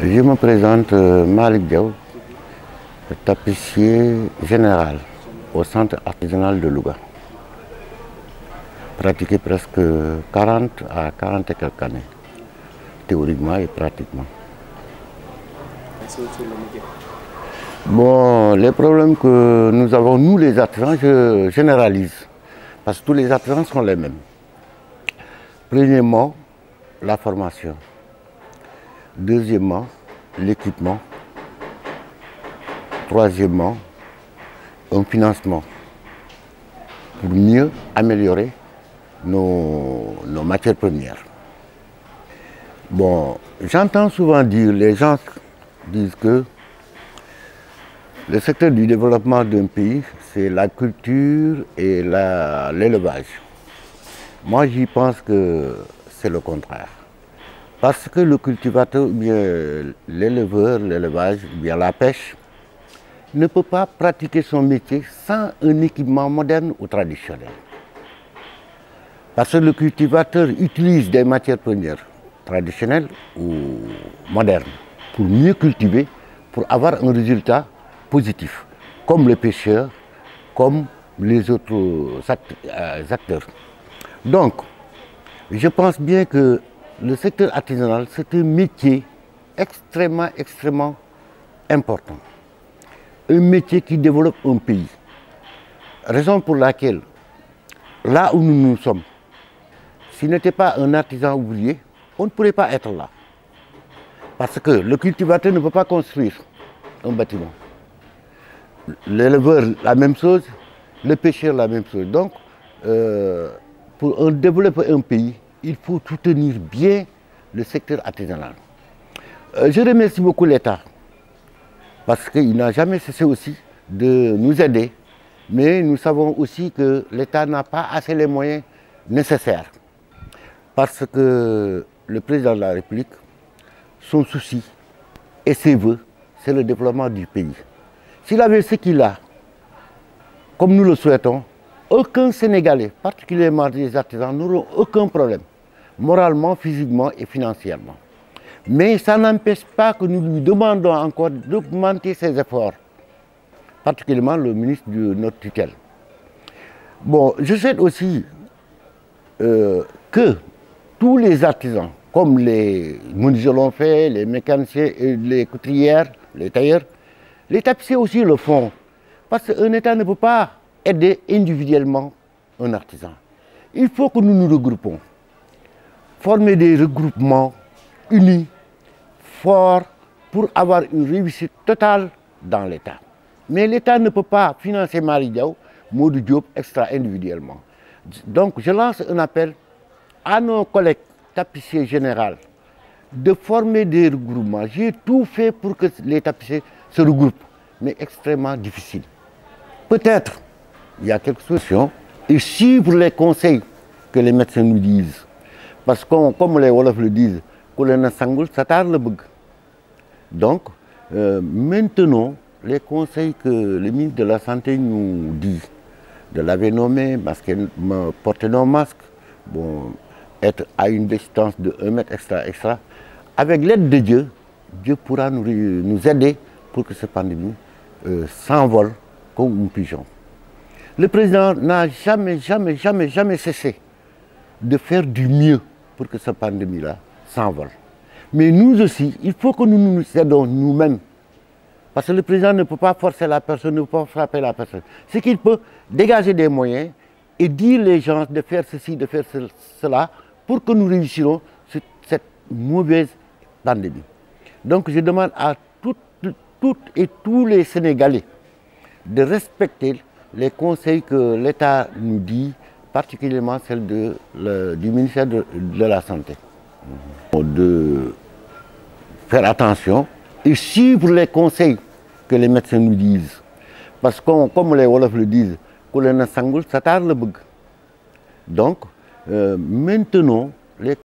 Je me présente Malik Diaw, tapissier général au centre artisanal de Louga. Pratiqué presque 40 à 40 et quelques années, théoriquement et pratiquement. Bon, les problèmes que nous avons, nous les artisans, je généralise, parce que tous les artisans sont les mêmes. Premièrement, la formation. Deuxièmement, l'équipement. Troisièmement, un financement pour mieux améliorer nos matières premières. Bon, j'entends souvent dire, les gens disent que le secteur du développement d'un pays, c'est la culture et l'élevage. Moi, j'y pense que c'est le contraire. Parce que le cultivateur, ou bien l'éleveur, l'élevage, ou bien la pêche, ne peut pas pratiquer son métier sans un équipement moderne ou traditionnel. Parce que le cultivateur utilise des matières premières traditionnelles ou modernes pour mieux cultiver, pour avoir un résultat positif, comme le pêcheur, comme les autres acteurs. Donc, je pense bien que le secteur artisanal, c'est un métier extrêmement important. Un métier qui développe un pays. Raison pour laquelle, là où nous sommes, s'il n'était pas un artisan ouvrier, on ne pourrait pas être là. Parce que le cultivateur ne peut pas construire un bâtiment. L'éleveur, la même chose, le pêcheur, la même chose. Donc, pour développer un pays, il faut soutenir bien le secteur artisanal. Je remercie beaucoup l'État, parce qu'il n'a jamais cessé aussi de nous aider. Mais nous savons aussi que l'État n'a pas assez les moyens nécessaires. Parce que le président de la République, son souci et ses vœux, c'est le développement du pays. S'il avait ce qu'il a, comme nous le souhaitons, aucun Sénégalais, particulièrement les artisans, n'auront aucun problème, moralement, physiquement et financièrement. Mais ça n'empêche pas que nous lui demandons encore d'augmenter ses efforts, particulièrement le ministre de notre tutelle. Bon, je souhaite aussi que tous les artisans, comme les menuisiers l'ont fait, les mécaniciens, les couturières, les tailleurs, les tapissiers aussi le font. Parce qu'un État ne peut pas aider individuellement un artisan. Il faut que nous nous regroupons, former des regroupements unis, forts, pour avoir une réussite totale dans l'État. Mais l'État ne peut pas financer Malik Diaw, Modou Diop extra-individuellement. Donc je lance un appel à nos collègues tapissiers généraux de former des regroupements. J'ai tout fait pour que les tapissiers se regroupent, mais extrêmement difficile. Peut-être il y a quelques solutions et suivre les conseils que les médecins nous disent. Parce que comme les Wolofs le disent, donc maintenant, les conseils que le ministre de la Santé nous dit, de laver nos mains, porter nos masques, bon, être à une distance de 1 mètre extra, avec l'aide de Dieu, Dieu pourra nous aider pour que cette pandémie s'envole comme un pigeon. Le président n'a jamais cessé de faire du mieux pour que cette pandémie-là s'envole. Mais nous aussi, il faut que nous nous aidons nous-mêmes. Parce que le président ne peut pas forcer la personne, ne peut pas frapper la personne. C'est qu'il peut dégager des moyens et dire aux gens de faire ceci, de faire cela, pour que nous réussirons sur cette mauvaise pandémie. Donc je demande à toutes et tous les Sénégalais de respecter les conseils que l'État nous dit, particulièrement celle du ministère de la Santé. De faire attention et suivre les conseils que les médecins nous disent. Parce que comme les Wolofs le disent, donc maintenant, les